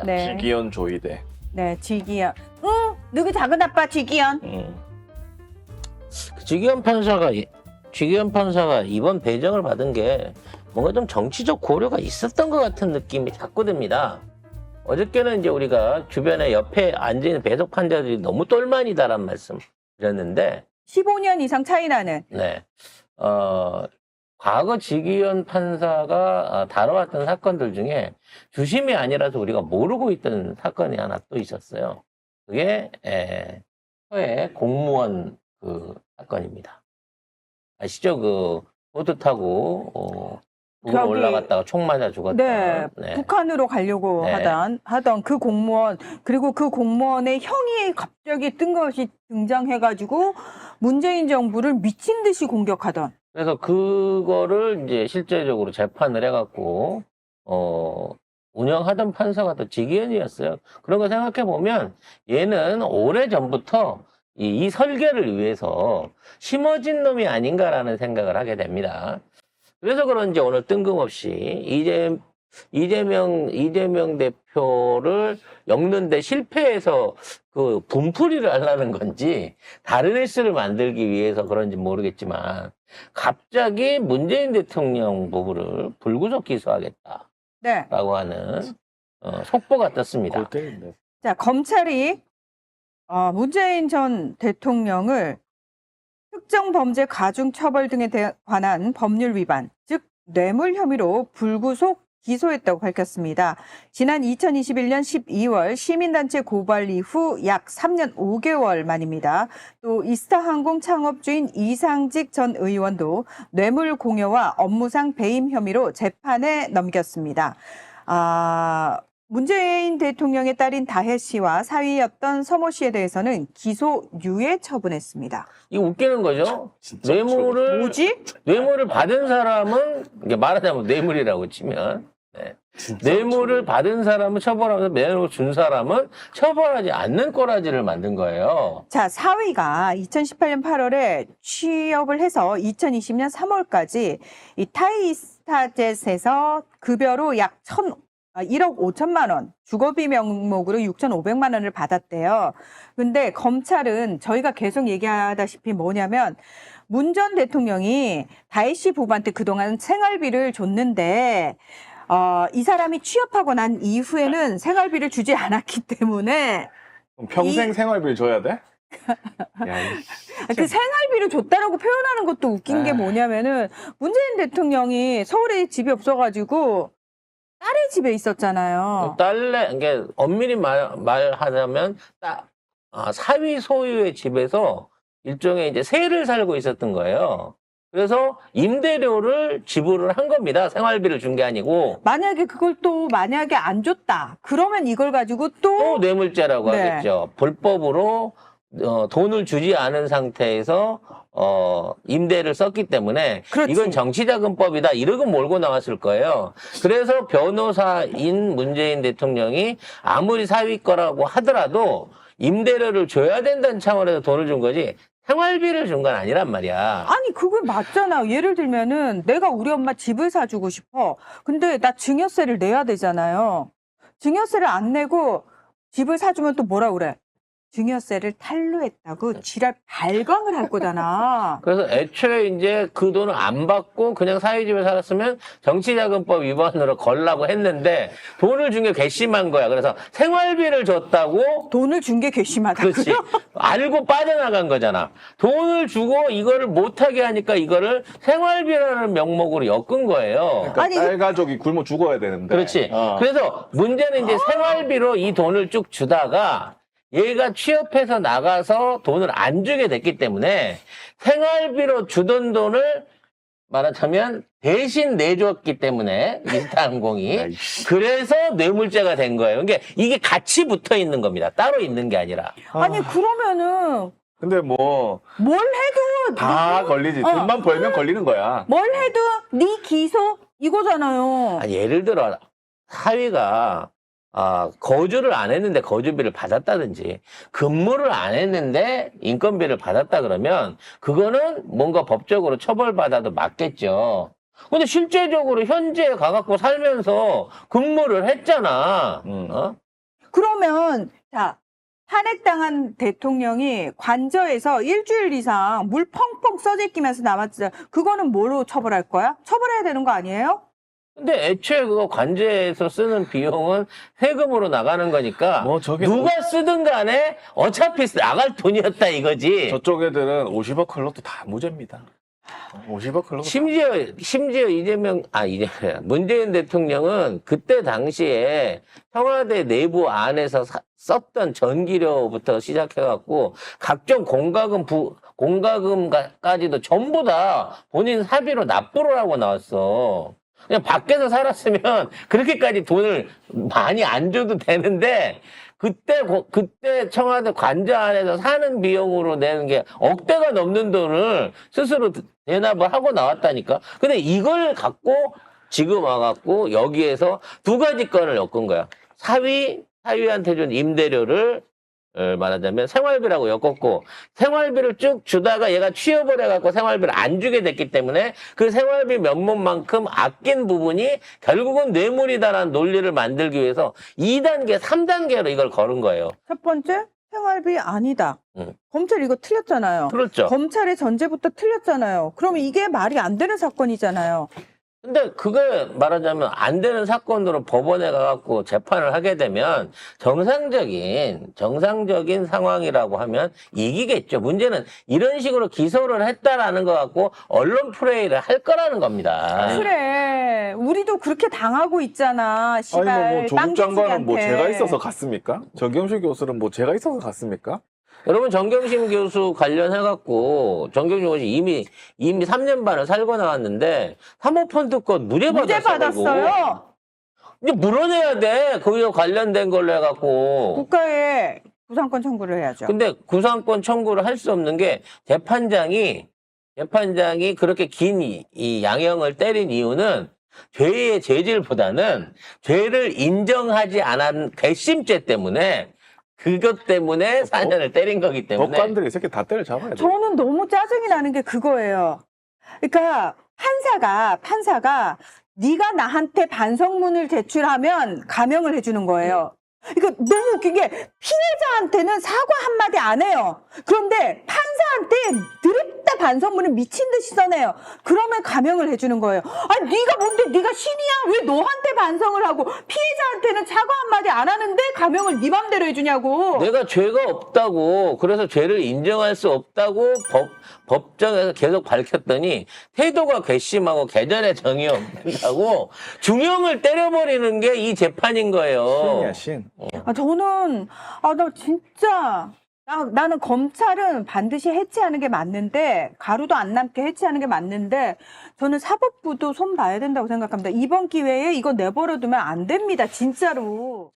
있습니다. 네. 지기현 조이대. 네, 지기현. 누구 작은 아빠 지기현. 지기현 판사가 이번 배정을 받은 게 뭔가 좀 정치적 고려가 있었던 것 같은 느낌이 자꾸 듭니다. 어저께는 이제 우리가 주변에 옆에 앉아있는 배석 판사들이 너무 똘만이다라는 말씀 드렸는데 15년 이상 차이 나는. 네. 과거 지기현 판사가 다뤄왔던 사건들 중에 주심이 아니라서 우리가 모르고 있던 사건이 하나 또 있었어요. 그게 서해 공무원 그 사건입니다. 아시죠? 그 보트 타고 물 저기, 올라갔다가 총 맞아 죽었던. 네, 네. 북한으로 가려고 네. 하던 그 공무원, 그리고 그 공무원의 형이 갑자기 뜬금없이 등장해가지고 문재인 정부를 미친 듯이 공격하던. 그래서 그거를 이제 실제적으로 재판을 해갖고 운영하던 판사가 또 지기현이었어요. 그런 거 생각해 보면 얘는 오래 전부터 이 설계를 위해서 심어진 놈이 아닌가라는 생각을 하게 됩니다. 그래서 그런지 오늘 뜬금없이 이재명 대표를 엮는데 실패해서 그 분풀이를 하려는 건지 다른 이슈를 만들기 위해서 그런지 모르겠지만 갑자기 문재인 대통령 부부를 불구속 기소하겠다라고 네. 하는 속보가 떴습니다. 골 때린데. 자, 검찰이 문재인 전 대통령을 특정 범죄 가중 처벌 등에 관한 법률 위반, 즉 뇌물 혐의로 불구속 기소했다고 밝혔습니다. 지난 2021년 12월 시민단체 고발 이후 약 3년 5개월 만입니다. 또 이스타항공 창업주인 이상직 전 의원도 뇌물 공여와 업무상 배임 혐의로 재판에 넘겼습니다. 문재인 대통령의 딸인 다혜 씨와 사위였던 서모 씨에 대해서는 기소 유예 처분했습니다. 이거 웃기는 거죠? 진짜 뇌물을 받은 사람은 이게 말하자면 뇌물이라고 치면 뇌물을 받은 사람은 처벌하면서 뇌물을 준 사람은 처벌하지 않는 꼬라지를 만든 거예요. 자, 사위가 2018년 8월에 취업을 해서 2020년 3월까지 이 타이스타젯에서 급여로 약 1억 5천만 원, 주거비 명목으로 6,500만 원을 받았대요. 근데 검찰은 저희가 계속 얘기하다시피 뭐냐면 문 전 대통령이 다혜 씨 부부한테 그동안 생활비를 줬는데 이 사람이 취업하고 난 이후에는 생활비를 주지 않았기 때문에 그럼 평생 생활비를 줘야 돼? 야, 그 생활비를 줬다라고 표현하는 것도 웃긴 게 뭐냐면은 문재인 대통령이 서울에 집이 없어가지고 딸의 집에 있었잖아요. 이게 엄밀히 말하자면 사위 소유의 집에서 일종의 이제 세를 살고 있었던 거예요. 그래서 임대료를 지불을 한 겁니다. 생활비를 준 게 아니고. 만약에 그걸 또 만약에 안 줬다. 그러면 이걸 가지고 또 뇌물죄라고 네. 하겠죠. 불법으로 돈을 주지 않은 상태에서 임대를 썼기 때문에 그렇지. 이건 정치자금법이다 이러고 몰고 나왔을 거예요. 그래서 변호사인 문재인 대통령이 아무리 사위 거라고 하더라도 임대료를 줘야 된다는 차원에서 돈을 준 거지 생활비를 준 건 아니란 말이야. 아니 그걸 맞잖아. 예를 들면은 내가 우리 엄마 집을 사주고 싶어. 근데 나 증여세를 내야 되잖아요. 증여세를 안 내고 집을 사주면 또 뭐라 그래? 증여세를 탈루했다고 지랄 발광을 할 거잖아. 그래서 애초에 이제 그 돈을 안 받고 그냥 사위집에 살았으면 정치자금법 위반으로 걸라고 했는데 돈을 준 게 괘씸한 거야. 그래서 생활비를 줬다고 돈을 준 게 괘씸하다. 그렇지. 알고 빠져나간 거잖아. 돈을 주고 이거를 못하게 하니까 이거를 생활비라는 명목으로 엮은 거예요. 그러니까 아니, 딸 가족이 굶어 죽어야 되는데. 그렇지. 그래서 문제는 이제 생활비로 이 돈을 쭉 주다가 얘가 취업해서 나가서 돈을 안 주게 됐기 때문에 생활비로 주던 돈을 말하자면 대신 내줬기 때문에 이스타항공이 그래서 뇌물죄가 된 거예요. 그러니까 이게 같이 붙어 있는 겁니다. 따로 있는 게 아니라. 아니 그러면은 근데 뭐 뭘 해도 다 걸리지. 돈만 벌면 걸리는 거야. 뭘 해도 네 기소 이거잖아요. 아니, 예를 들어 사위가 거주를 안 했는데 거주비를 받았다든지 근무를 안 했는데 인건비를 받았다 그러면 그거는 뭔가 법적으로 처벌받아도 맞겠죠. 근데 실제적으로 현지에 가갖고 살면서 근무를 했잖아. 그러면 자 탄핵당한 대통령이 관저에서 일주일 이상 물 펑펑 써제끼면서 남았잖아. 그거는 뭐로 처벌할 거야? 처벌해야 되는 거 아니에요? 근데 애초에 그거 관제에서 쓰는 비용은 세금으로 나가는 거니까 뭐 저게 누가 쓰든 간에 어차피 나갈 돈이었다 이거지. 저쪽 애들은 50억 클럽도 다 무죄입니다. 50억 클럽. 심지어 문재인 대통령은 그때 당시에 청와대 내부 안에서 썼던 전기료부터 시작해갖고 각종 공과금까지도 전부 다 본인 사비로 납부를 하고 나왔어. 그냥 밖에서 살았으면 그렇게까지 돈을 많이 안 줘도 되는데 그때 청와대 관저 안에서 사는 비용으로 내는 게 억대가 넘는 돈을 스스로 대납을 하고 나왔다니까. 근데 이걸 갖고 지금 와갖고 여기에서 두 가지 건을 엮은 거야. 사위한테 준 임대료를 말하자면 생활비라고 엮었고, 생활비를 쭉 주다가 얘가 취업을 해갖고 생활비를 안 주게 됐기 때문에 그 생활비 면목만큼 아낀 부분이 결국은 뇌물이다라는 논리를 만들기 위해서 2단계, 3단계로 이걸 걸은 거예요. 첫 번째 생활비 아니다. 응. 검찰 이거 틀렸잖아요. 그렇죠. 검찰의 전제부터 틀렸잖아요. 그러면 이게 말이 안 되는 사건이잖아요. 근데 그게 말하자면 안 되는 사건으로 법원에 가갖고 재판을 하게 되면 정상적인 상황이라고 하면 이기겠죠. 문제는 이런 식으로 기소를 했다라는 거 갖고 언론 프레이를 할 거라는 겁니다. 그래. 우리도 그렇게 당하고 있잖아. 아니 시발. 뭐 조국 장관은 뭐 빵개치기한테. 죄가 있어서 갔습니까? 정경심 교수는 뭐 죄가 있어서 갔습니까? 여러분 정경심 교수 관련해갖고 정경심 교수 이미 3년 반을 살고 나왔는데 사모펀드권 무죄 무죄 받았어요. 이제 물어내야 돼. 그거 관련된 걸로 해갖고. 국가에 구상권 청구를 해야죠. 근데 구상권 청구를 할 수 없는 게 재판장이 그렇게 긴 이 양형을 때린 이유는 죄의 죄질보다는 죄를 인정하지 않은 괘씸죄 때문에 그것 때문에 4년을 때린 거기 때문에 법관들이 이 새끼 다 때려잡아야 돼. 저는 너무 짜증이 나는 게 그거예요. 그러니까 판사가 네가 나한테 반성문을 제출하면 감형을 해주는 거예요. 그러니까 너무 웃긴 게 피해자한테는 사과 한마디 안 해요. 그런데 판사한테 드립다 반성문을 미친 듯이 써내요. 그러면 감형을 해주는 거예요. 아니 네가 뭔데 네가 신이야? 왜 너한테 반성을 하고 피해자한테는 사과 한마디 안 하는데 감형을 네 맘대로 해주냐고. 내가 죄가 없다고 그래서 죄를 인정할 수 없다고 법정에서 계속 밝혔더니 태도가 괘씸하고 개전의 정이 없다고 중형을 때려버리는 게 이 재판인 거예요. 신이야 신. 저는 나 진짜 나는 검찰은 반드시 해체하는 게 맞는데 가루도 안 남게 해체하는 게 맞는데 저는 사법부도 손 봐야 된다고 생각합니다. 이번 기회에 이거 내버려 두면 안 됩니다. 진짜로.